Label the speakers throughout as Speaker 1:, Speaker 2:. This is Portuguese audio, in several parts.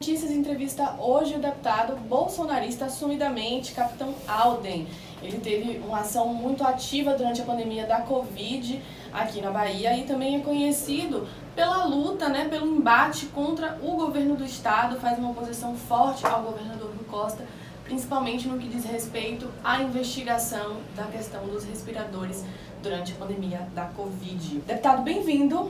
Speaker 1: Notícias entrevista hoje o deputado bolsonarista assumidamente, Capitão Alden. Ele teve uma ação muito ativa durante a pandemia da Covid aqui na Bahia e também é conhecido pela luta, pelo embate contra o governo do estado, faz uma oposição forte ao governador Rui Costa, principalmente no que diz respeito à investigação da questão dos respiradores durante a pandemia da Covid. Deputado, bem-vindo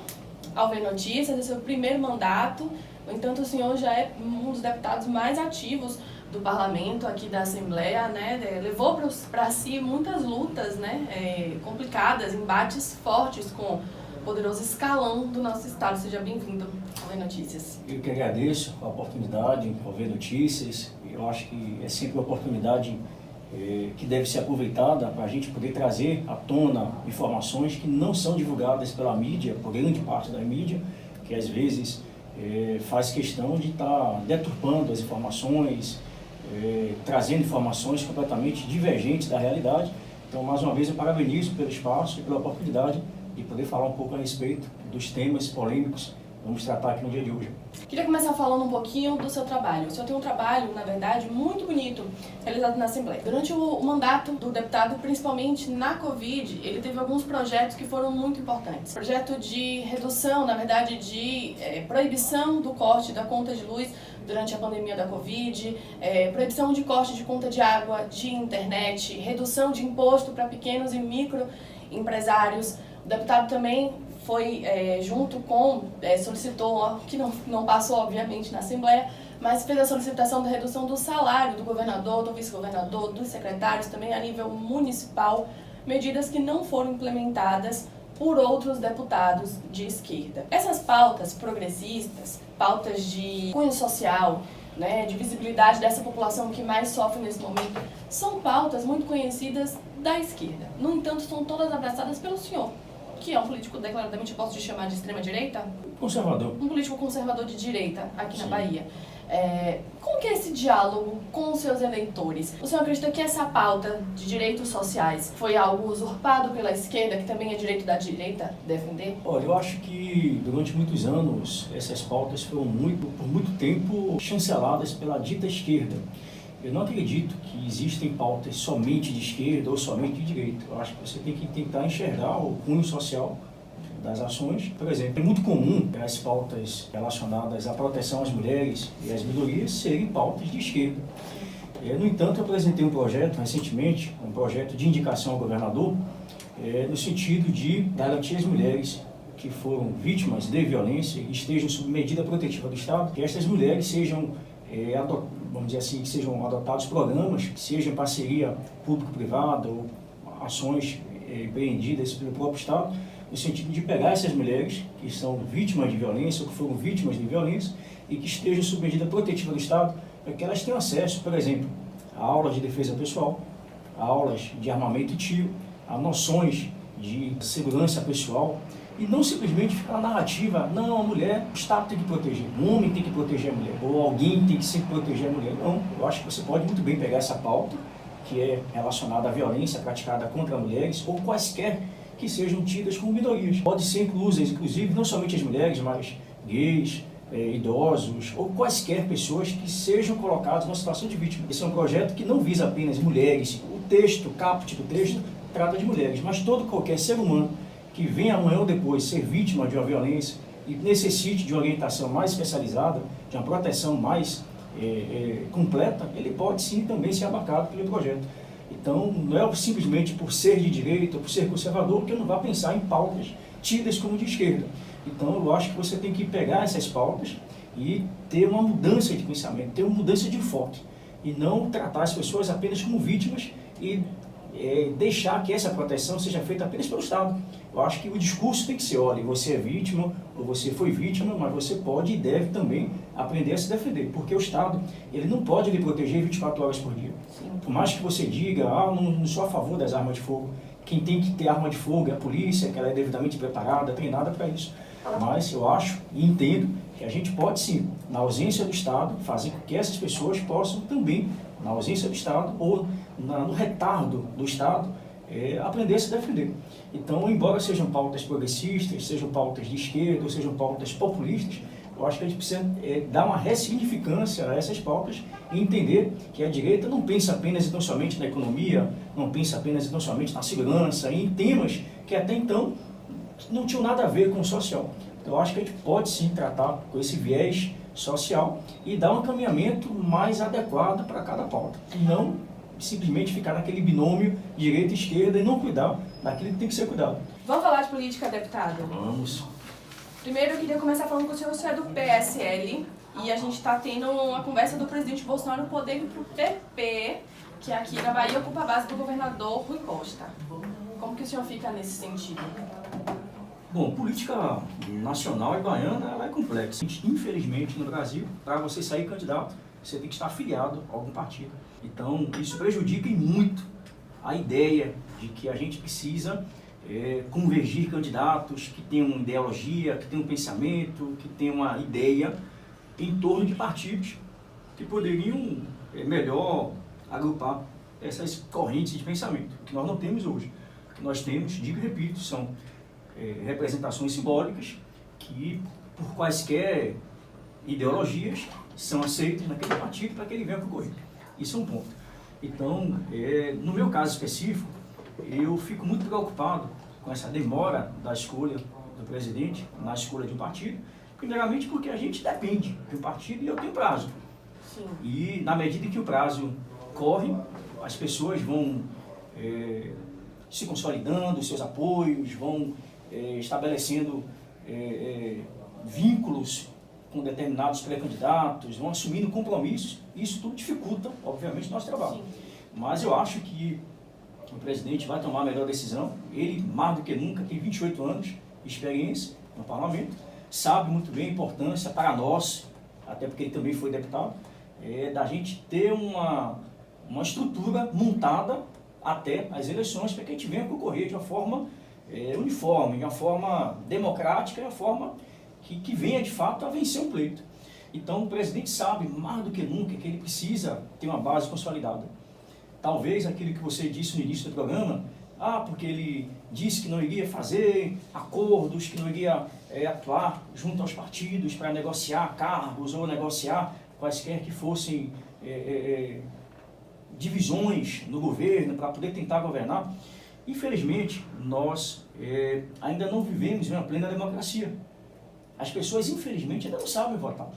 Speaker 1: ao Ver Notícias, é seu primeiro mandato. No entanto, o senhor já é um dos deputados mais ativos do parlamento, aqui da Assembleia, levou para si muitas lutas complicadas, embates fortes com o poderoso escalão do nosso estado. Seja bem-vindo ao Ver Notícias.
Speaker 2: Eu que agradeço a oportunidade ao Ver Notícias. Eu acho que é sempre uma oportunidade que deve ser aproveitada para a gente poder trazer à tona informações que não são divulgadas pela mídia, por grande parte da mídia, que às vezes faz questão de estar deturpando as informações, trazendo informações completamente divergentes da realidade. Então, mais uma vez, eu parabenizo pelo espaço e pela oportunidade de poder falar um pouco a respeito dos temas polêmicos que vamos tratar aqui no dia de hoje.
Speaker 1: Queria começar falando um pouquinho do seu trabalho. O senhor tem um trabalho, na verdade, muito bonito, realizado na Assembleia. Durante o mandato do deputado, principalmente na Covid, ele teve alguns projetos que foram muito importantes. Projeto de redução, na verdade, de proibição do corte da conta de luz durante a pandemia da Covid, proibição de corte de conta de água, de internet, redução de imposto para pequenos e microempresários. O deputado também foi solicitou, que não passou obviamente na Assembleia, mas fez a solicitação da redução do salário do governador, do vice-governador, dos secretários, também a nível municipal, medidas que não foram implementadas por outros deputados de esquerda. Essas pautas progressistas, pautas de cunho social, de visibilidade dessa população que mais sofre nesse momento, são pautas muito conhecidas da esquerda. No entanto, são todas abraçadas pelo senhor, que é um político declaradamente, posso te chamar de extrema-direita?
Speaker 2: Conservador.
Speaker 1: Um político conservador de direita aqui
Speaker 2: Sim.
Speaker 1: na Bahia. Como que é esse diálogo com os seus eleitores? O senhor acredita que essa pauta de direitos sociais foi algo usurpado pela esquerda, que também é direito da direita defender?
Speaker 2: Olha, eu acho que durante muitos anos essas pautas foram por muito tempo chanceladas pela dita esquerda. Eu não acredito que existem pautas somente de esquerda ou somente de direita. Eu acho que você tem que tentar enxergar o cunho social das ações. Por exemplo, é muito comum as pautas relacionadas à proteção às mulheres e às minorias serem pautas de esquerda. No entanto, eu apresentei um projeto recentemente, um projeto de indicação ao governador, no sentido de garantir às mulheres que foram vítimas de violência e estejam sob medida protetiva do Estado, que estas mulheres sejam vamos dizer assim, que sejam adotados programas, que sejam parceria público-privada ou ações empreendidas pelo próprio Estado, no sentido de pegar essas mulheres que são vítimas de violência ou que foram vítimas de violência e que estejam sob medida protetiva do Estado, para que elas tenham acesso, por exemplo, a aulas de defesa pessoal, a aulas de armamento e tiro, a noções de segurança pessoal, e não simplesmente ficar na narrativa, não, a mulher, o Estado tem que proteger, o homem tem que proteger a mulher, ou alguém tem que sempre proteger a mulher. Não, eu acho que você pode muito bem pegar essa pauta, que é relacionada à violência praticada contra mulheres, ou quaisquer que sejam tidas como minorias. Pode ser inclusas, inclusive, não somente as mulheres, mas gays, idosos, ou quaisquer pessoas que sejam colocadas numa situação de vítima. Esse é um projeto que não visa apenas mulheres, o texto, o caput do texto, trata de mulheres, mas qualquer ser humano que venha amanhã ou depois ser vítima de uma violência e necessite de uma orientação mais especializada, de uma proteção mais completa, ele pode sim também ser abarcado pelo projeto. Então, não é simplesmente por ser de direita ou por ser conservador que eu não vá pensar em pautas tidas como de esquerda. Então, eu acho que você tem que pegar essas pautas e ter uma mudança de pensamento, ter uma mudança de enfoque, e não tratar as pessoas apenas como vítimas e deixar que essa proteção seja feita apenas pelo Estado. Eu acho que o discurso tem que ser, olha, você é vítima, ou você foi vítima, mas você pode e deve também aprender a se defender, porque o Estado, ele não pode lhe proteger 24 horas por dia. Sim. Por mais que você diga, não sou a favor das armas de fogo, quem tem que ter arma de fogo é a polícia, que ela é devidamente preparada, treinada para isso. Mas eu acho e entendo que a gente pode sim, na ausência do Estado, fazer com que essas pessoas possam também, na ausência do Estado ou no retardo do Estado, aprender a se defender. Então, embora sejam pautas progressistas, sejam pautas de esquerda, ou sejam pautas populistas, Eu acho que a gente precisa dar uma ressignificância a essas pautas e entender que a direita não pensa apenas e tão somente na economia, não pensa apenas e tão somente na segurança, em temas que até então não tinham nada a ver com o social. Então, eu acho que a gente pode sim tratar com esse viés social e dar um encaminhamento mais adequado para cada pauta. Não simplesmente ficar naquele binômio direita e esquerda e não cuidar daquilo que tem que ser cuidado.
Speaker 1: Vamos falar de política, deputado?
Speaker 2: Vamos.
Speaker 1: Primeiro, eu queria começar falando com o senhor é do PSL, e a gente está tendo uma conversa do presidente Bolsonaro poder ir para o PP, que aqui na Bahia ocupa a base do governador Rui Costa. Como que o senhor fica nesse sentido?
Speaker 2: Bom, política nacional e baiana ela é complexa. Infelizmente, no Brasil, para você sair candidato, você tem que estar afiliado a algum partido. Então, isso prejudica muito a ideia de que a gente precisa convergir candidatos que tenham uma ideologia, que tenham um pensamento, que tenham uma ideia em torno de partidos que poderiam melhor agrupar essas correntes de pensamento, que nós não temos hoje. O que nós temos, digo e repito, são representações simbólicas que, por quaisquer ideologias, são aceitas naquele partido para que ele venha concorrer. Isso é um ponto. Então, no meu caso específico, eu fico muito preocupado com essa demora da escolha do presidente na escolha de um partido, primeiramente porque a gente depende de um partido e eu tenho prazo.
Speaker 1: Sim.
Speaker 2: E na medida que o prazo corre, as pessoas vão se consolidando, os seus apoios, vão estabelecendo vínculos com determinados pré-candidatos, vão assumindo compromissos, e isso tudo dificulta, obviamente, o nosso trabalho.
Speaker 1: Sim.
Speaker 2: Mas eu acho que o presidente vai tomar a melhor decisão. Ele, mais do que nunca, tem 28 anos de experiência no parlamento, sabe muito bem a importância para nós, até porque ele também foi deputado, da gente ter uma estrutura montada até as eleições para que a gente venha concorrer de uma forma uniforme, de uma forma democrática, de uma forma que venha de fato a vencer um pleito. Então o presidente sabe mais do que nunca que ele precisa ter uma base consolidada. Talvez aquilo que você disse no início do programa, porque ele disse que não iria fazer acordos, que não iria atuar junto aos partidos para negociar cargos ou negociar quaisquer que fossem divisões no governo para poder tentar governar. Infelizmente, nós ainda não vivemos em uma plena democracia. As pessoas, infelizmente, ainda não sabem votar.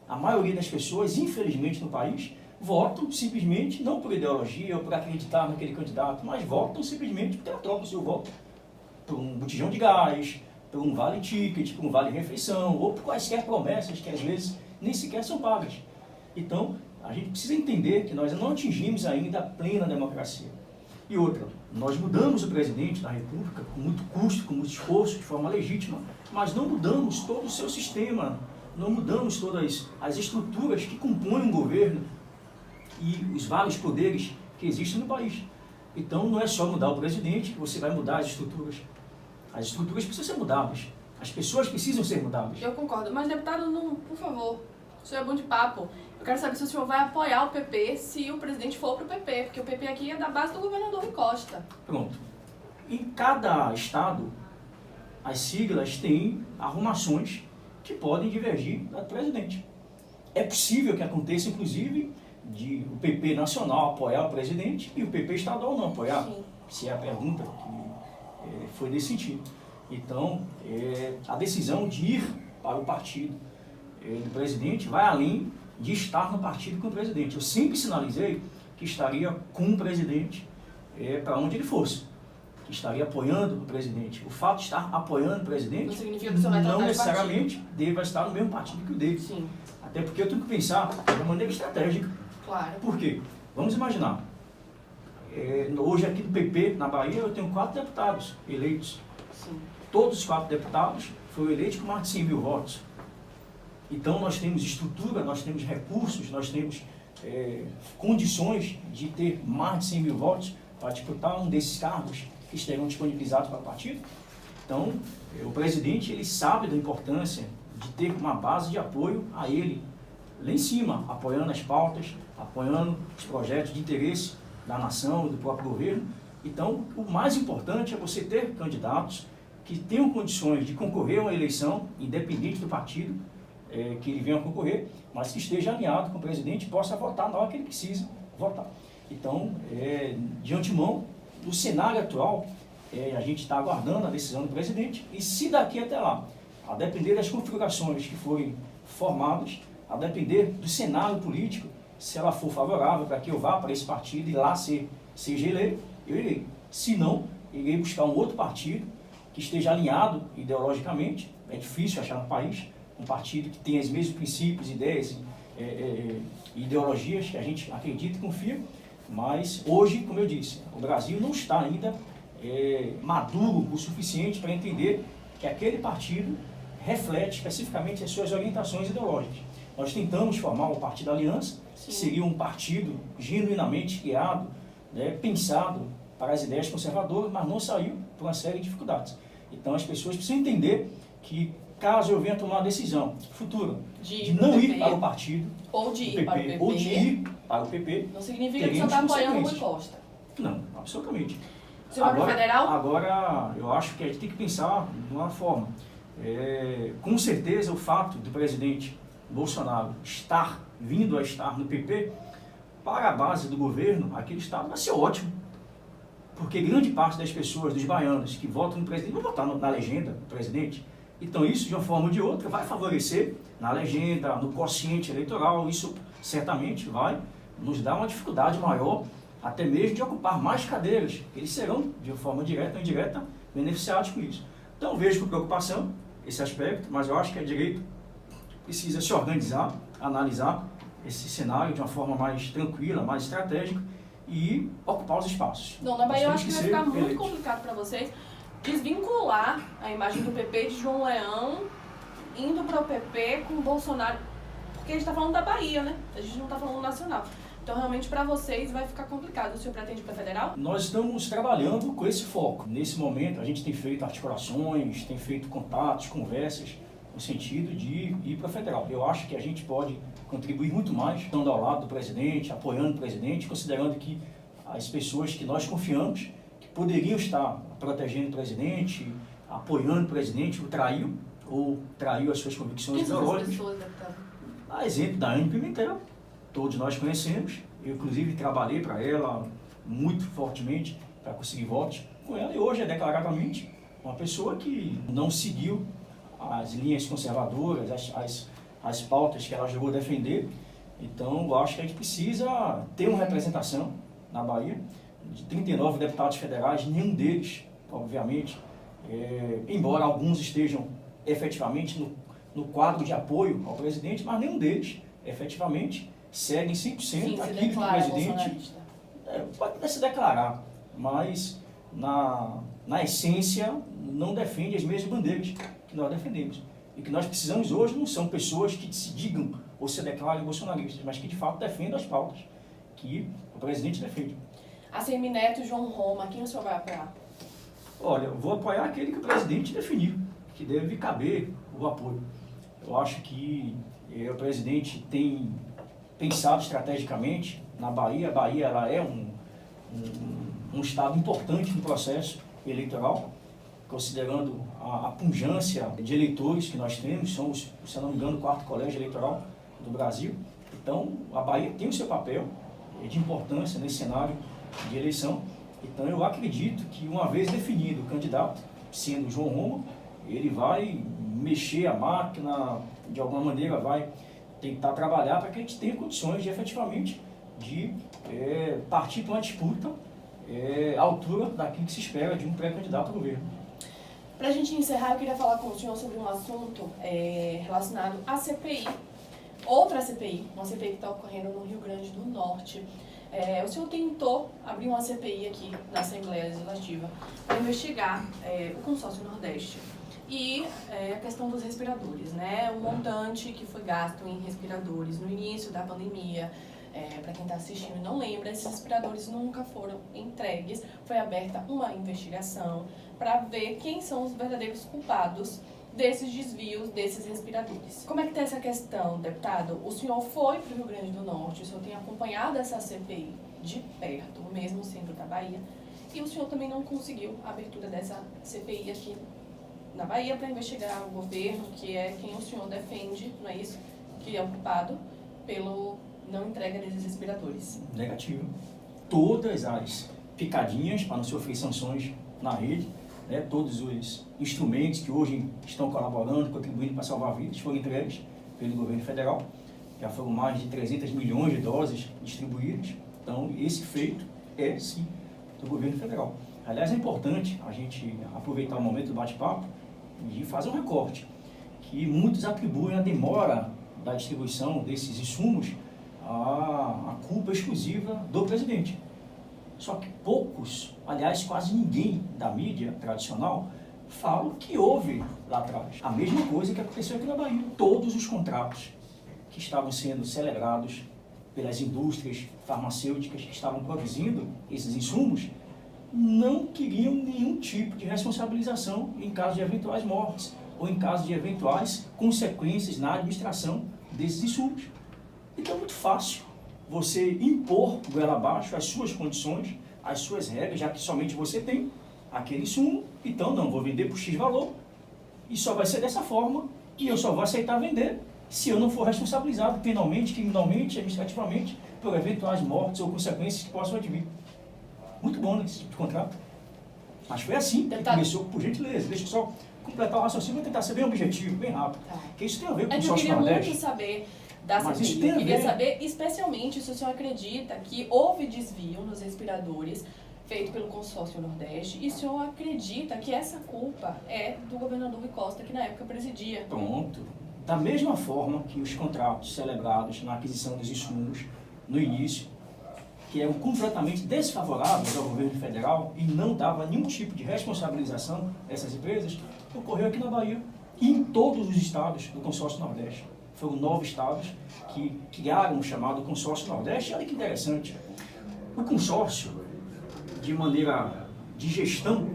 Speaker 2: A maioria das pessoas, infelizmente, no país, votam simplesmente, não por ideologia ou por acreditar naquele candidato, mas votam simplesmente porque ela troca o seu voto por um botijão de gás, por um vale-ticket, por um vale-refeição, ou por quaisquer promessas que às vezes nem sequer são pagas. Então, a gente precisa entender que nós não atingimos ainda a plena democracia. E outra, nós mudamos o presidente da República com muito custo, com muito esforço, de forma legítima, mas não mudamos todo o seu sistema, não mudamos todas as estruturas que compõem um governo e os vários poderes que existem no país. Então, não é só mudar o presidente que você vai mudar as estruturas. As estruturas precisam ser mudadas. As pessoas precisam ser mudadas.
Speaker 1: Eu concordo, mas deputado, não, por favor, o senhor é bom de papo. Eu quero saber se o senhor vai apoiar o PP se o presidente for para o PP, porque o PP aqui é da base do governador Rui Costa.
Speaker 2: Pronto. Em cada estado, as siglas têm arrumações que podem divergir do presidente. É possível que aconteça, inclusive, de o PP nacional apoiar o presidente e o PP estadual não apoiar.
Speaker 1: Sim.
Speaker 2: Se é a pergunta que foi nesse sentido. Então, a decisão de ir para o partido do presidente vai além de estar no partido com o presidente. Eu sempre sinalizei que estaria com o presidente para onde ele fosse, que estaria apoiando o presidente. O fato de estar apoiando o presidente
Speaker 1: não significa que o senhor vai trocar
Speaker 2: não
Speaker 1: de
Speaker 2: necessariamente deva estar no mesmo partido que o dele.
Speaker 1: Sim.
Speaker 2: Até porque eu tenho que pensar de maneira estratégica.
Speaker 1: Claro.
Speaker 2: Por quê? Vamos imaginar. Hoje aqui do PP, na Bahia, eu tenho 4 deputados eleitos.
Speaker 1: Sim.
Speaker 2: Todos os 4 deputados foram eleitos com mais de 100 mil votos. Então nós temos estrutura, nós temos recursos, nós temos condições de ter mais de 100 mil votos para disputar um desses cargos que estarão disponibilizados para o partido. Então, o presidente ele sabe da importância de ter uma base de apoio a ele, lá em cima, apoiando as pautas, apoiando os projetos de interesse da nação, do próprio governo. Então, o mais importante é você ter candidatos que tenham condições de concorrer a uma eleição, independente do partido, que ele venha concorrer, mas que esteja alinhado com o presidente e possa votar na hora que ele precisa votar. Então, de antemão, no cenário atual, a gente está aguardando a decisão do presidente e se daqui até lá, a depender das configurações que forem formadas, a depender do cenário político, se ela for favorável para que eu vá para esse partido e lá seja eleito, eu irei. Se não, irei buscar um outro partido que esteja alinhado ideologicamente. É difícil achar no país um partido que tenha os mesmos princípios, ideias e ideologias que a gente acredita e confia, mas hoje, como eu disse, o Brasil não está ainda maduro o suficiente para entender que aquele partido reflete especificamente as suas orientações ideológicas. Nós tentamos formar o Partido Aliança, que seria um partido genuinamente criado, pensado para as ideias conservadoras, mas não saiu por uma série de dificuldades. Então as pessoas precisam entender que caso eu venha tomar uma decisão futura de não ir para o partido,
Speaker 1: ou de ir para o PP,
Speaker 2: ou de ir para o PP,
Speaker 1: não significa que você está apoiando o Rui Costa.
Speaker 2: Não, absolutamente.
Speaker 1: Você vai para o federal?
Speaker 2: Agora, eu acho que a gente tem que pensar de uma forma. Com certeza, o fato do presidente Bolsonaro vindo a estar no PP, para a base do governo, aquele estado vai ser ótimo. Porque grande parte das pessoas, dos baianos, que votam no presidente, vão votar na legenda do presidente. Então isso, de uma forma ou de outra, vai favorecer na legenda, no quociente eleitoral. Isso certamente vai nos dar uma dificuldade maior, até mesmo de ocupar mais cadeiras. Eles serão, de uma forma direta ou indireta, beneficiados com isso. Então vejo com preocupação esse aspecto, mas eu acho que a direita precisa se organizar, analisar esse cenário de uma forma mais tranquila, mais estratégica e ocupar os espaços.
Speaker 1: Não, na Bahia eu acho que vai ficar muito complicado para vocês desvincular a imagem do PP de João Leão indo para o PP com o Bolsonaro, porque a gente está falando da Bahia, né? A gente não está falando nacional. Então, realmente, para vocês vai ficar complicado. O senhor pretende ir para federal?
Speaker 2: Nós estamos trabalhando com esse foco. Nesse momento, a gente tem feito articulações, tem feito contatos, conversas, no sentido de ir para federal. Eu acho que a gente pode contribuir muito mais, estando ao lado do presidente, apoiando o presidente, considerando que as pessoas que nós confiamos, que poderiam estar protegendo o presidente, apoiando o presidente, o traiu, ou traiu as suas convicções ideológicas.
Speaker 1: Quem são essas pessoas, deputado?
Speaker 2: A exemplo da Anne Pimentel, todos nós conhecemos. Eu, inclusive, trabalhei para ela muito fortemente para conseguir votos com ela, e hoje é declaradamente uma pessoa que não seguiu as linhas conservadoras, as pautas que ela jogou a defender. Então, eu acho que a gente precisa ter uma representação na Bahia. De 39 deputados federais, nenhum deles, obviamente, embora alguns estejam efetivamente no quadro de apoio ao presidente, mas nenhum deles, efetivamente, seguem 100% aquilo que o presidente pode se declarar, mas na essência não defende as mesmas bandeiras que nós defendemos. E que nós precisamos hoje não são pessoas que se digam ou se declarem bolsonaristas, mas que de fato defendam as pautas que o presidente defende.
Speaker 1: ACM Neto e João Roma, quem o senhor vai apoiar?
Speaker 2: Olha, eu vou apoiar aquele que o presidente definiu, que deve caber o apoio. Eu acho que o presidente tem pensado estrategicamente na Bahia. A Bahia ela é um estado importante no processo eleitoral, considerando a pujança de eleitores que nós temos. Somos, se não me engano, o 4º colégio eleitoral do Brasil. Então, a Bahia tem o seu papel de importância nesse cenário de eleição. Então, eu acredito que, uma vez definido o candidato, sendo João Roma, ele vai mexer a máquina, de alguma maneira vai tentar trabalhar para que a gente tenha condições de, efetivamente, de partir para uma disputa à altura daquilo que se espera de um pré-candidato ao governo.
Speaker 1: Para a gente encerrar, eu queria falar com o senhor sobre um assunto relacionado à CPI. Outra CPI, uma CPI que está ocorrendo no Rio Grande do Norte. O senhor tentou abrir uma CPI aqui na Assembleia Legislativa para investigar o consórcio Nordeste e a questão dos respiradores, né? O montante que foi gasto em respiradores no início da pandemia. Para quem está assistindo e não lembra, esses respiradores nunca foram entregues. Foi aberta uma investigação para ver quem são os verdadeiros culpados desses desvios desses respiradores. Como é que está essa questão, deputado? O senhor foi para o Rio Grande do Norte, o senhor tem acompanhado essa CPI de perto, mesmo sendo da Bahia, e o senhor também não conseguiu a abertura dessa CPI aqui na Bahia para investigar o governo, que é quem o senhor defende, não é isso? Que é o culpado pelo não entrega desses respiradores.
Speaker 2: Negativo. Todas as picadinhas para não sofrer sanções na rede, né, todos os instrumentos que hoje estão colaborando, contribuindo para salvar vidas, foram entregues pelo governo federal. Já foram mais de 300 milhões de doses distribuídas. Então, esse feito é, sim, do governo federal. Aliás, é importante a gente aproveitar o momento do bate-papo e fazer um recorte, que muitos atribuem a demora da distribuição desses insumos à culpa exclusiva do presidente. Só que poucos, aliás, quase ninguém da mídia tradicional, falam que houve lá atrás a mesma coisa que aconteceu aqui na Bahia. Todos os contratos que estavam sendo celebrados pelas indústrias farmacêuticas que estavam produzindo esses insumos não queriam nenhum tipo de responsabilização em caso de eventuais mortes ou em caso de eventuais consequências na administração desses insumos. Então é muito fácil você impor goela abaixo as suas condições, as suas regras, já que somente você tem aquele insumo. Então não, vou vender por X valor e só vai ser dessa forma e eu só vou aceitar vender se eu não for responsabilizado penalmente, criminalmente, administrativamente por eventuais mortes ou consequências que possam advir. Muito bom nesse tipo de contrato. Mas foi assim que começou, por gentileza. Deixa eu só completar o raciocínio, vou tentar ser bem objetivo, bem rápido.
Speaker 1: Tá.
Speaker 2: Porque isso tem a ver com o
Speaker 1: Eu
Speaker 2: consórcio
Speaker 1: queria
Speaker 2: Nordeste.
Speaker 1: muito saber da
Speaker 2: Mas
Speaker 1: CPI.
Speaker 2: isso tem a
Speaker 1: Eu queria
Speaker 2: ver.
Speaker 1: saber, especialmente, se o senhor acredita que houve desvio nos respiradores feito pelo consórcio Nordeste e o senhor acredita que essa culpa é do governador Rui Costa, que na época presidia.
Speaker 2: Pronto. Da mesma forma que os contratos celebrados na aquisição dos insumos no início, que eram completamente desfavoráveis ao governo federal e não dava nenhum tipo de responsabilização dessas empresas, ocorreu aqui na Bahia e em todos os estados do consórcio Nordeste. Foram 9 estados que criaram o chamado consórcio Nordeste. E olha que interessante, o consórcio, de maneira de gestão,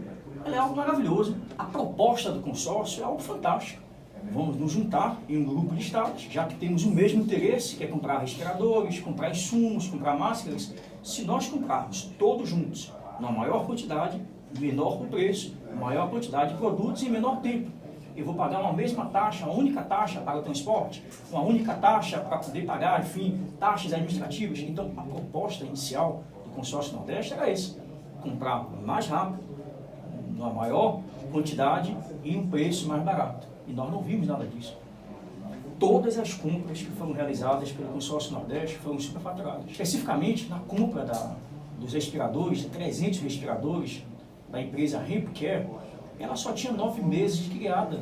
Speaker 2: é algo maravilhoso. A proposta do consórcio é algo fantástico. Vamos nos juntar em um grupo de estados, já que temos o mesmo interesse, que é comprar respiradores, comprar insumos, comprar máscaras. Se nós comprarmos todos juntos, na maior quantidade, menor o preço, maior quantidade de produtos em menor tempo. Eu vou pagar uma mesma taxa, uma única taxa para o transporte, uma única taxa para poder pagar, enfim, taxas administrativas. Então, a proposta inicial do consórcio Nordeste era essa: comprar mais rápido, numa maior quantidade e um preço mais barato. E nós não vimos nada disso. Todas as compras que foram realizadas pelo consórcio Nordeste foram superfaturadas. Especificamente na compra dos respiradores, 300 respiradores da empresa Hempcare, ela só tinha 9 meses de criada.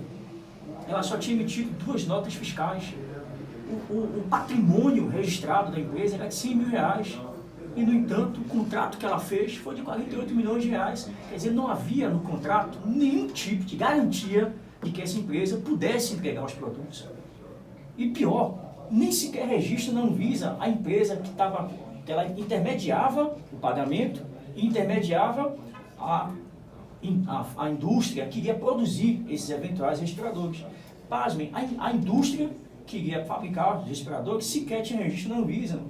Speaker 2: Ela só tinha emitido 2 notas fiscais. O patrimônio registrado da empresa era de R$100 mil. E, no entanto, o contrato que ela fez foi de 48 milhões de reais. Quer dizer, não havia no contrato nenhum tipo de garantia de que essa empresa pudesse entregar os produtos. E pior, nem sequer registra na Anvisa a empresa que ela intermediava o pagamento e intermediava a indústria que iria produzir esses eventuais respiradores. Pasmem, a indústria que iria fabricar os respiradores sequer tinha registro na Anvisa.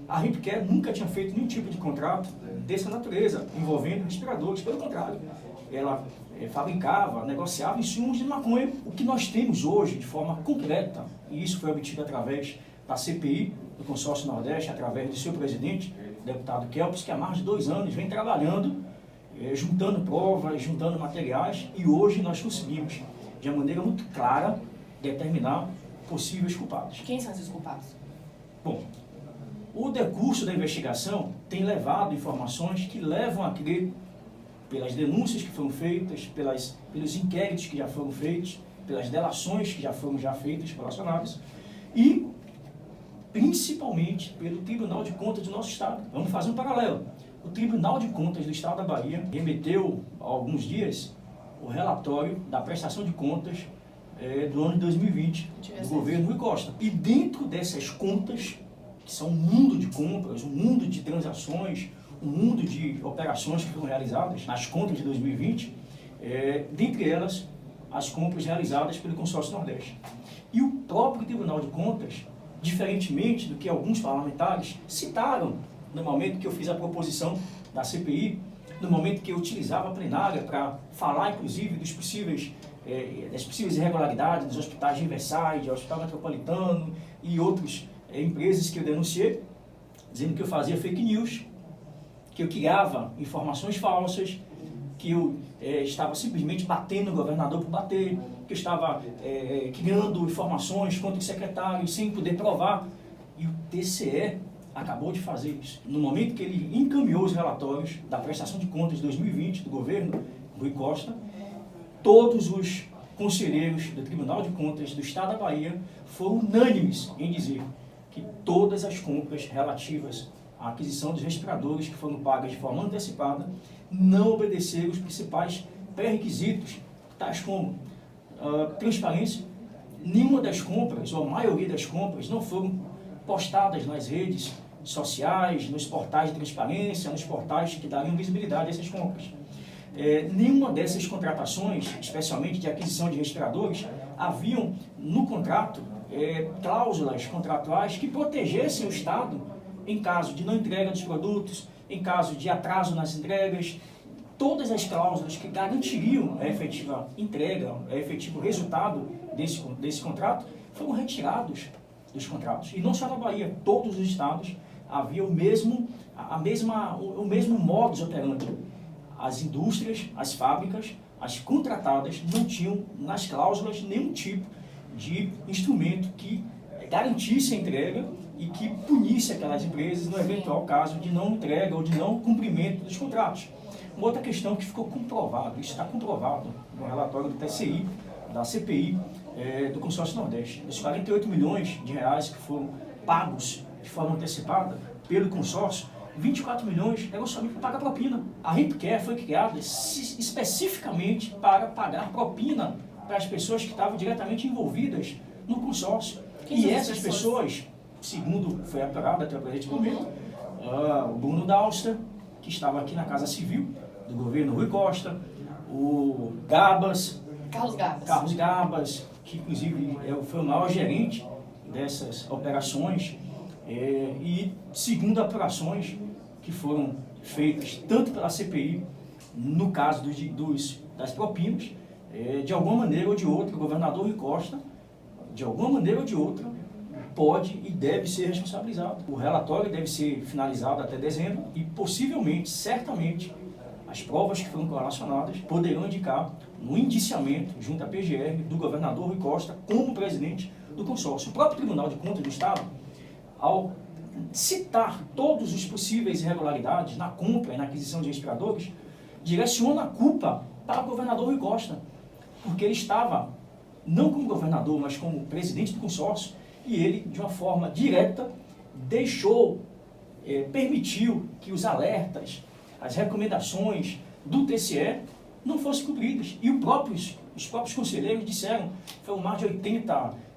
Speaker 2: A Hempcare nunca tinha feito nenhum tipo de contrato dessa natureza, envolvendo respiradores. Pelo contrário, ela fabricava, negociava insumos de maconha. O que nós temos hoje, de forma concreta, e isso foi obtido através da CPI do consórcio Nordeste, através do seu presidente, o deputado Kelps, que há mais de 2 anos vem trabalhando, juntando provas, juntando materiais, e hoje nós conseguimos, de uma maneira muito clara, determinar possíveis culpados.
Speaker 1: Quem são esses culpados?
Speaker 2: Bom, o decurso da investigação tem levado informações que levam a crer, pelas denúncias que foram feitas, pelos inquéritos que já foram feitos, pelas delações que já foram feitas, relacionadas, e principalmente pelo Tribunal de Contas do nosso Estado. Vamos fazer um paralelo. O Tribunal de Contas do Estado da Bahia remeteu há alguns dias o relatório da prestação de contas do ano de 2020, do governo Rui Costa. E dentro dessas contas, que são um mundo de compras, um mundo de transações, um mundo de operações que foram realizadas nas contas de 2020, dentre elas, as compras realizadas pelo consórcio Nordeste. E o próprio Tribunal de Contas, diferentemente do que alguns parlamentares citaram no momento que eu fiz a proposição da CPI, no momento que eu utilizava a plenária para falar, inclusive, dos possíveis das possíveis irregularidades dos hospitais de Riverside, Hospital Metropolitano e outras empresas que eu denunciei, dizendo que eu fazia fake news, que eu criava informações falsas, que eu estava simplesmente batendo no governador por bater, que eu estava criando informações contra o secretário sem poder provar. E o TCE acabou de fazer isso. No momento que ele encaminhou os relatórios da prestação de contas de 2020 do governo Rui Costa, todos os conselheiros do Tribunal de Contas do Estado da Bahia foram unânimes em dizer que todas as compras relativas à aquisição dos respiradores que foram pagas de forma antecipada não obedeceram os principais pré-requisitos, tais como transparência. Nenhuma das compras, ou a maioria das compras, não foram postadas nas redes sociais, nos portais de transparência, nos portais que dariam visibilidade a essas compras. Nenhuma dessas contratações, especialmente de aquisição de respiradores, haviam no contrato cláusulas contratuais que protegessem o Estado em caso de não entrega dos produtos, em caso de atraso nas entregas. Todas as cláusulas que garantiriam a efetiva entrega, o efetivo resultado desse contrato, foram retirados dos contratos. E não só na Bahia, todos os estados havia o mesmo modus operandi. As indústrias, as fábricas, as contratadas não tinham nas cláusulas nenhum tipo de instrumento que garantisse a entrega e que punisse aquelas empresas no eventual caso de não entrega ou de não cumprimento dos contratos. Uma outra questão que ficou comprovado, isso está comprovado no relatório do TCI, da CPI, do Consórcio Nordeste. Os 48 milhões de reais que foram pagos de forma antecipada pelo consórcio, 24 milhões eram somente para pagar propina. A Ripcare foi criada especificamente para pagar propina para as pessoas que estavam diretamente envolvidas no consórcio. E essas pessoas, segundo foi apurado até o presente momento, o Bruno Dauster, que estava aqui na Casa Civil do governo Rui Costa, o Carlos Gabas, que inclusive foi o maior gerente dessas operações, e segundo apurações que foram feitas tanto pela CPI, no caso das propinas, de alguma maneira ou de outra, o governador Rui Costa, de alguma maneira ou de outra, pode e deve ser responsabilizado. O relatório deve ser finalizado até dezembro e possivelmente, certamente, as provas que foram correlacionadas poderão indicar no indiciamento junto à PGR do governador Rui Costa como presidente do consórcio. O próprio Tribunal de Contas do Estado, ao citar todos os possíveis irregularidades na compra e na aquisição de respiradores, direciona a culpa para o governador Rui Costa, porque ele estava, não como governador, mas como presidente do consórcio, e ele, de uma forma direta, permitiu que os alertas, as recomendações do TCE não fossem cumpridas. E os próprios conselheiros disseram, foi um mar de 80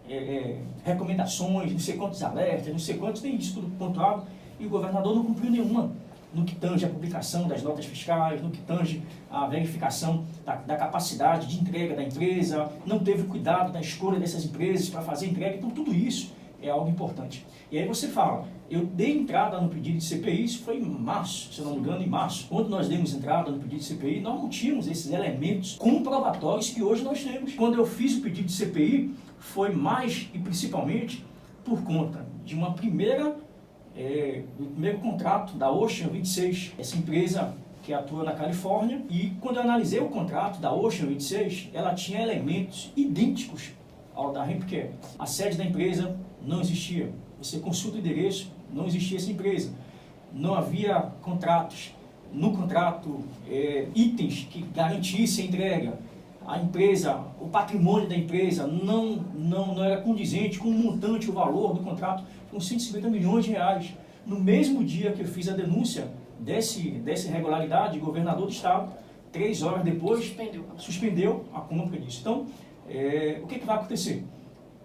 Speaker 2: recomendações, não sei quantos alertas, não sei quantos, tem isso tudo pontuado, e o governador não cumpriu nenhuma, no que tange a publicação das notas fiscais, no que tange a verificação da capacidade de entrega da empresa, não teve cuidado da escolha dessas empresas para fazer entrega. Então tudo isso é algo importante. E aí você fala, eu dei entrada no pedido de CPI, isso foi em março, se eu não me engano, em março. Quando nós demos entrada no pedido de CPI, nós não tínhamos esses elementos comprobatórios que hoje nós temos. Quando eu fiz o pedido de CPI, foi mais e principalmente por conta de do primeiro contrato da Ocean 26, essa empresa que atua na Califórnia, e quando eu analisei o contrato da Ocean 26, ela tinha elementos idênticos ao da Ripcare. A sede da empresa não existia. Você consulta o endereço, não existia essa empresa. Não havia contratos. No contrato, itens que garantissem a entrega. A empresa, o patrimônio da empresa não era condizente com o montante, o valor do contrato, com 150 milhões de reais. No mesmo dia que eu fiz a denúncia dessa irregularidade, o governador do estado, 3 horas depois, suspendeu a compra disso. Então, o que vai acontecer?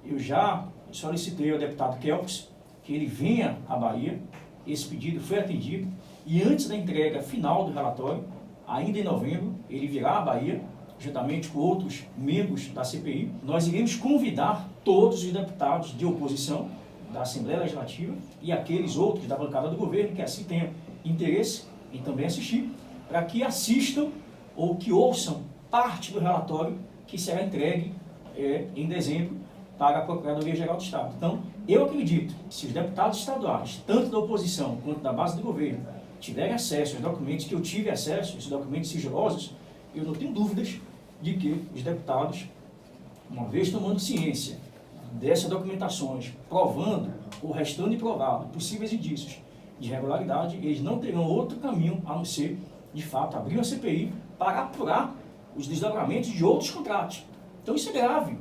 Speaker 2: Eu já solicitei ao deputado Kelps que ele venha à Bahia, esse pedido foi atendido, e antes da entrega final do relatório, ainda em novembro, ele virá à Bahia, juntamente com outros membros da CPI. Nós iremos convidar todos os deputados de oposição da Assembleia Legislativa e aqueles outros da bancada do governo que assim tenham interesse em também assistir, para que assistam ou que ouçam parte do relatório que que será entregue em dezembro para a Procuradoria-Geral do Estado. Então, eu acredito que se os deputados estaduais, tanto da oposição quanto da base do governo, tiverem acesso aos documentos que eu tive acesso, esses documentos sigilosos, eu não tenho dúvidas de que os deputados, uma vez tomando ciência dessas documentações, provando ou restando improvado possíveis indícios de irregularidade, eles não terão outro caminho a não ser, de fato, abrir uma CPI para apurar os desdobramentos de outros contratos. Então isso é grave.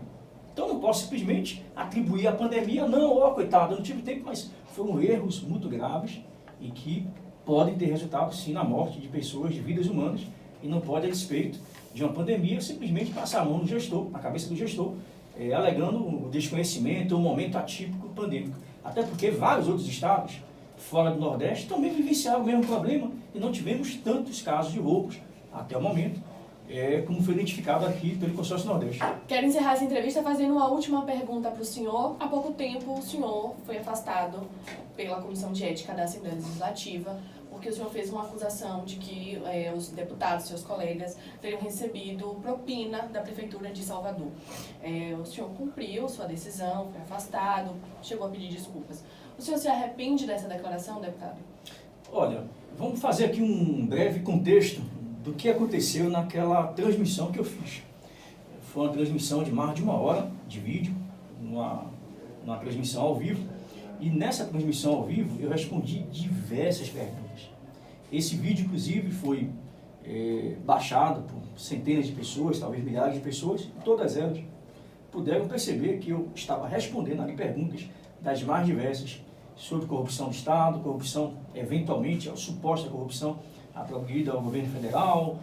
Speaker 2: Então não posso simplesmente atribuir à pandemia, não, coitado, eu não tive tempo, mas foram erros muito graves e que podem ter resultado, sim, na morte de pessoas, de vidas humanas, e não pode, a respeito de uma pandemia, simplesmente passar a mão no gestor, na cabeça do gestor, alegando o desconhecimento, um momento atípico pandêmico. Até porque vários outros estados, fora do Nordeste, também vivenciaram o mesmo problema e não tivemos tantos casos de roubos, até o momento, como foi identificado aqui pelo Consórcio Nordeste.
Speaker 1: Quero encerrar essa entrevista fazendo uma última pergunta para o senhor. Há pouco tempo, o senhor foi afastado pela Comissão de Ética da Assembleia Legislativa, porque o senhor fez uma acusação de que os deputados, seus colegas, teriam recebido propina da Prefeitura de Salvador. O senhor cumpriu sua decisão, foi afastado, chegou a pedir desculpas. O senhor se arrepende dessa declaração, deputado?
Speaker 2: Olha, vamos fazer aqui um breve contexto do que aconteceu naquela transmissão que eu fiz. Foi uma transmissão de mais de 1 hora de vídeo, uma transmissão ao vivo, e nessa transmissão ao vivo eu respondi diversas perguntas. Esse vídeo, inclusive, foi baixado por centenas de pessoas, talvez milhares de pessoas, e todas elas puderam perceber que eu estava respondendo ali perguntas das mais diversas sobre corrupção do Estado, corrupção, eventualmente, a suposta corrupção atribuída ao governo federal,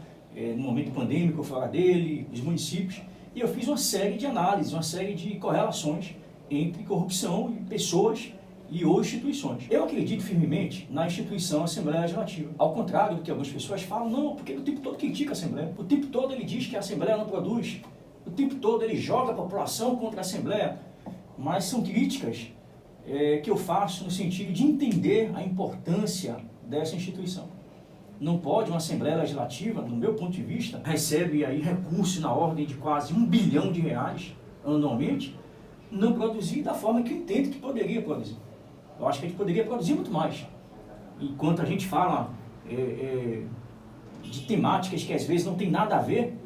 Speaker 2: no momento pandêmico fora dele, os municípios, e eu fiz uma série de análises, uma série de correlações entre corrupção e pessoas e ou instituições. Eu acredito firmemente na instituição Assembleia Legislativa. Ao contrário do que algumas pessoas falam, não, porque o tempo todo critica a Assembleia, o tempo todo ele diz que a Assembleia não produz, o tempo todo ele joga a população contra a Assembleia, mas são críticas que eu faço no sentido de entender a importância dessa instituição. Não pode uma Assembleia Legislativa, no meu ponto de vista, recebe aí recursos na ordem de quase R$1 bilhão anualmente, não produzir da forma que eu entendo que poderia produzir. Eu acho que a gente poderia produzir muito mais. Enquanto a gente fala de temáticas que às vezes não tem nada a ver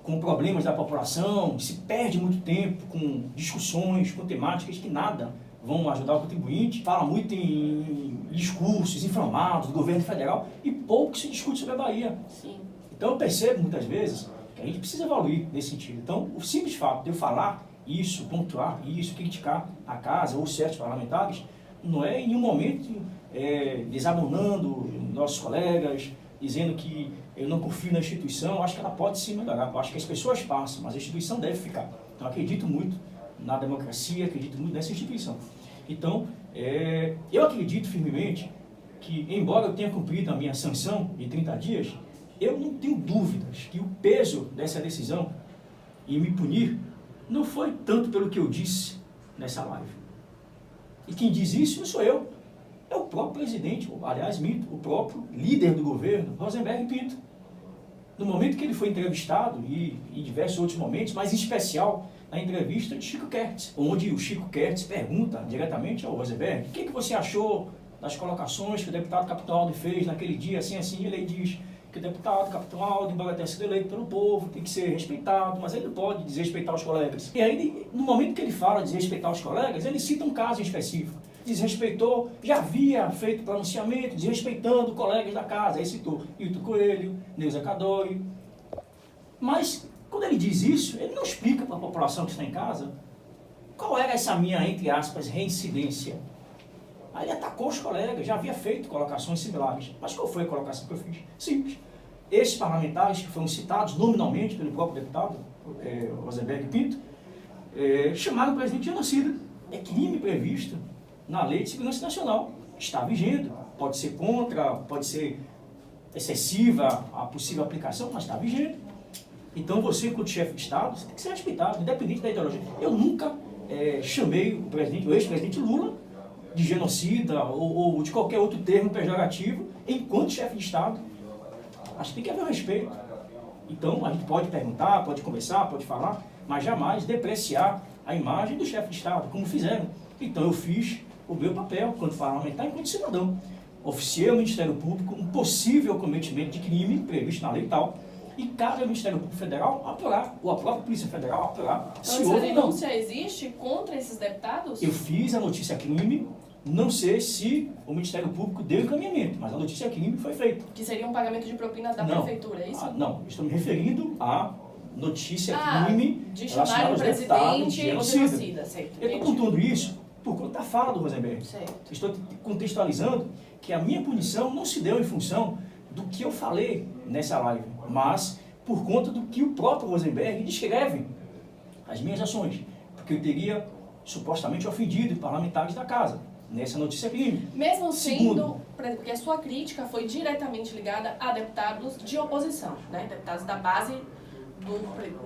Speaker 2: com problemas da população, se perde muito tempo com discussões, com temáticas que nada vão ajudar o contribuinte, fala muito em discursos inflamados do governo federal e pouco se discute sobre a Bahia.
Speaker 1: Sim.
Speaker 2: Então eu percebo muitas vezes que a gente precisa evoluir nesse sentido. Então o simples fato de eu falar isso, pontuar isso, criticar a casa ou certos parlamentares, não é em nenhum momento desabonando nossos colegas, dizendo que eu não confio na instituição. Eu acho que ela pode se melhorar, eu acho que as pessoas passam, mas a instituição deve ficar. Então eu acredito muito na democracia, acredito muito nessa instituição. Então, eu acredito firmemente que, embora eu tenha cumprido a minha sanção de 30 dias, eu não tenho dúvidas que o peso dessa decisão em me punir não foi tanto pelo que eu disse nessa live. E quem diz isso não sou eu, é o próprio presidente, aliás, o próprio líder do governo, Rosenberg Pinto. No momento que ele foi entrevistado, e em diversos outros momentos, mas em especial na entrevista de Chico Kertz, onde o Chico Kertz pergunta diretamente ao Rosenberg: o que você achou das colocações que o deputado Capitão Aldo fez naquele dia, assim, e ele diz que o deputado Capitão Aldo, embora tenha sido eleito pelo povo, tem que ser respeitado, mas ele não pode desrespeitar os colegas. E aí, no momento que ele fala de desrespeitar os colegas, ele cita um caso em específico. Desrespeitou, já havia feito pronunciamento desrespeitando colegas da casa. Aí citou Hilton Coelho, Neuza Cadori. Mas, quando ele diz isso, ele não explica para a população que está em casa qual era essa minha, entre aspas, reincidência. Aí ele atacou os colegas, já havia feito colocações similares. Mas qual foi a colocação que eu fiz? Simples. Esses parlamentares que foram citados nominalmente pelo próprio deputado, Rosenberg Pinto, chamaram o presidente de genocida. É crime previsto na Lei de Segurança Nacional. Está vigente. Pode ser contra, pode ser excessiva a possível aplicação, mas está vigente. Então você, enquanto chefe de Estado, você tem que ser respeitado, independente da ideologia. Eu nunca chamei o presidente, o ex-presidente Lula, de genocida ou de qualquer outro termo pejorativo enquanto chefe de Estado. Acho que tem que haver um respeito. Então, a gente pode perguntar, pode conversar, pode falar, mas jamais depreciar a imagem do chefe de Estado, como fizeram. Então, eu fiz o meu papel, quanto parlamentar e quanto cidadão. Oficiei ao Ministério Público um possível cometimento de crime previsto na lei tal, e cabe ao Ministério Público Federal apurar, ou a própria Polícia Federal apurar,
Speaker 1: Então,
Speaker 2: se
Speaker 1: essa
Speaker 2: houve ou não.
Speaker 1: denúncia existe contra esses deputados?
Speaker 2: Eu fiz a notícia crime, não sei se o Ministério Público deu encaminhamento, mas a notícia crime foi feita.
Speaker 1: Que seria um pagamento de propina da prefeitura, é isso?
Speaker 2: Não, estou me referindo à notícia crime
Speaker 1: de chamar o presidente ou genocida, certo.
Speaker 2: Eu estou contando isso por conta da fala do Rosenberg.
Speaker 1: Certo.
Speaker 2: Estou contextualizando que a minha punição não se deu em função do que eu falei nessa live, mas por conta do que o próprio Rosenberg descreve as minhas ações, porque eu teria supostamente ofendido parlamentares da casa nessa notícia crime.
Speaker 1: Mesmo sendo,
Speaker 2: Segundo,
Speaker 1: porque a sua crítica foi diretamente ligada a deputados de oposição, né? Deputados da base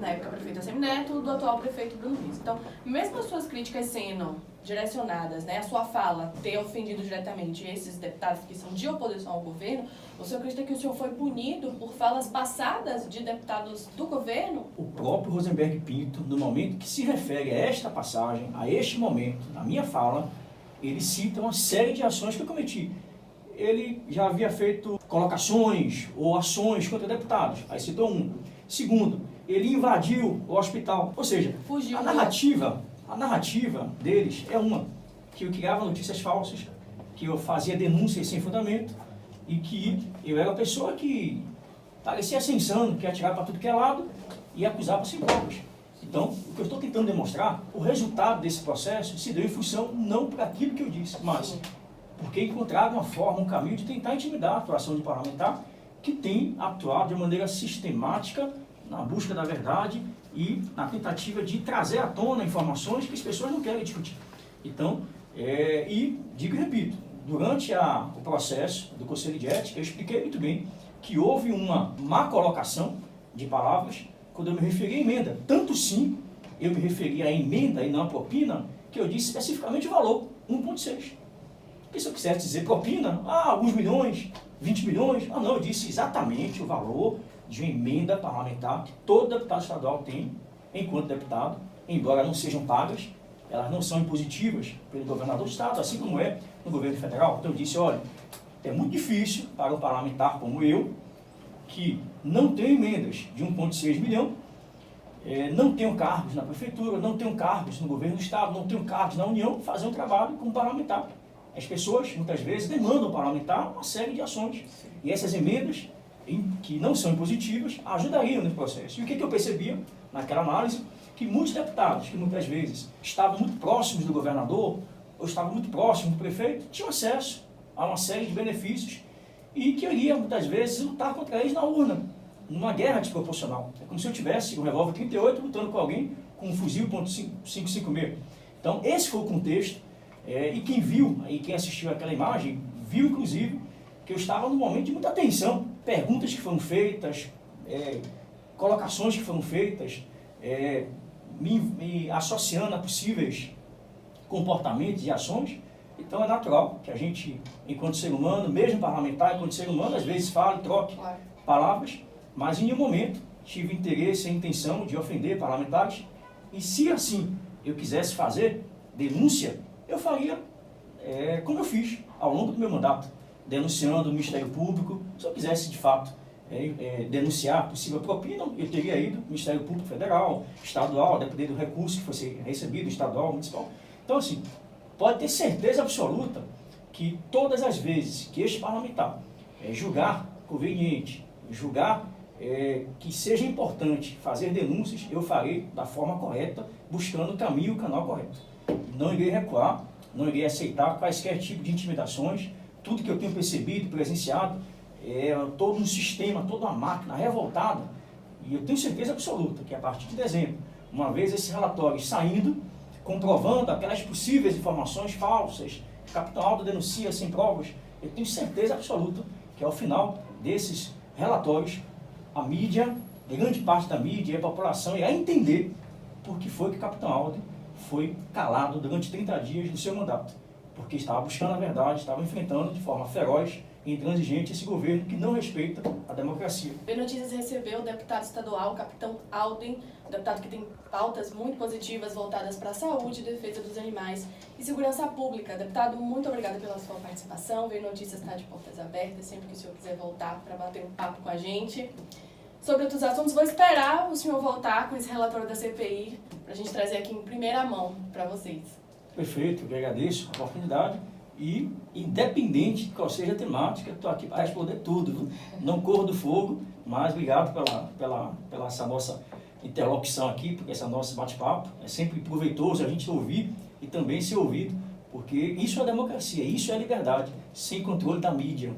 Speaker 1: na época prefeito Assemineto, do atual prefeito Bruno Rizzo. Então, mesmo as suas críticas sendo direcionadas, né, a sua fala ter ofendido diretamente esses deputados que são de oposição ao governo, o senhor acredita que o senhor foi punido por falas passadas de deputados do governo?
Speaker 2: O próprio Rosenberg Pinto, no momento que se refere a esta passagem, a este momento, na minha fala, ele cita uma série de ações que eu cometi. Ele já havia feito colocações ou ações contra deputados, aí citou um. Segundo, ele invadiu o hospital, ou seja,
Speaker 1: Fugiu
Speaker 2: a narrativa deles é uma, que eu criava notícias falsas, que eu fazia denúncias sem fundamento e que eu era a pessoa que parecia ser insano, que ia atirar para tudo que é lado e acusava sem provas. Então, o que eu estou tentando demonstrar, o resultado desse processo se deu em função não por aquilo que eu disse, mas porque encontraram uma forma, um caminho de tentar intimidar a atuação de parlamentar que tem atuado de maneira sistemática na busca da verdade e na tentativa de trazer à tona informações que as pessoas não querem discutir. Então, e digo e repito, durante o processo do Conselho de Ética, eu expliquei muito bem que houve uma má colocação de palavras quando eu me referi à emenda. Tanto sim, eu me referi à emenda e não à propina, que eu disse especificamente o valor, 1,6. Porque se eu quisesse dizer propina, alguns milhões, 20 milhões, não, eu disse exatamente o valor de uma emenda parlamentar que todo deputado estadual tem enquanto deputado, embora não sejam pagas, elas não são impositivas pelo governador do estado, assim como é no governo federal. Então eu disse, olha, é muito difícil para um parlamentar como eu, que não tem emendas de 1,6 milhão, não tenho cargos na prefeitura, não tenho cargos no governo do estado, não tenho cargos na União, fazer um trabalho como parlamentar. As pessoas, muitas vezes, demandam ao parlamentar uma série de ações. E essas emendas, que não são impositivas, ajudariam no processo. E o que eu percebia naquela análise? Que muitos deputados, que muitas vezes estavam muito próximos do governador, ou estavam muito próximos do prefeito, tinham acesso a uma série de benefícios e que eu iria, muitas vezes, lutar contra eles na urna, numa guerra desproporcional. É como se eu tivesse um revólver 38 lutando com alguém com um fuzil .556. Então, esse foi o contexto. E quem viu, e quem assistiu àquela imagem, viu inclusive que eu estava num momento de muita tensão. Perguntas que foram feitas, colocações que foram feitas, me associando a possíveis comportamentos e ações. Então é natural que a gente, enquanto ser humano, mesmo parlamentar, enquanto ser humano, às vezes fale, troque palavras, mas em nenhum momento tive interesse e intenção de ofender parlamentares. E se assim eu quisesse fazer denúncia, eu faria como eu fiz ao longo do meu mandato, denunciando o Ministério Público. Se eu quisesse, de fato, denunciar possível propina, eu teria ido ao Ministério Público Federal, estadual, a depender do recurso que fosse recebido, estadual, municipal. Então, assim, pode ter certeza absoluta que todas as vezes que este parlamentar julgar conveniente, julgar que seja importante fazer denúncias, eu farei da forma correta, buscando o caminho e o canal correto. Não irei recuar, não irei aceitar quaisquer tipo de intimidações. Tudo que eu tenho percebido, presenciado, todo um sistema, toda uma máquina revoltada. E eu tenho certeza absoluta que a partir de dezembro, uma vez esse relatório saindo, comprovando aquelas possíveis informações falsas, o capitão Aldo denuncia sem provas, eu tenho certeza absoluta que ao final desses relatórios, a mídia, grande parte da mídia e a população irá entender por que foi que o capitão Aldo foi calado durante 30 dias do seu mandato. Porque estava buscando a verdade, estava enfrentando de forma feroz intransigente esse governo que não respeita a democracia.
Speaker 1: O V-Notícias recebeu o deputado estadual, capitão Alden, um deputado que tem pautas muito positivas voltadas para a saúde, defesa dos animais e segurança pública. Deputado, muito obrigada pela sua participação. O V-Notícias está de portas abertas, sempre que o senhor quiser voltar para bater um papo com a gente. Sobre outros assuntos, vou esperar o senhor voltar com esse relatório da CPI para a gente trazer aqui em primeira mão para vocês.
Speaker 2: Perfeito, eu agradeço a oportunidade e, independente de qual seja a temática, estou aqui para responder tudo. Viu? Não corro do fogo, mas obrigado pela essa nossa interlocução aqui, porque esse nosso bate-papo é sempre proveitoso a gente ouvir e também ser ouvido, porque isso é democracia, isso é liberdade, sem controle da mídia.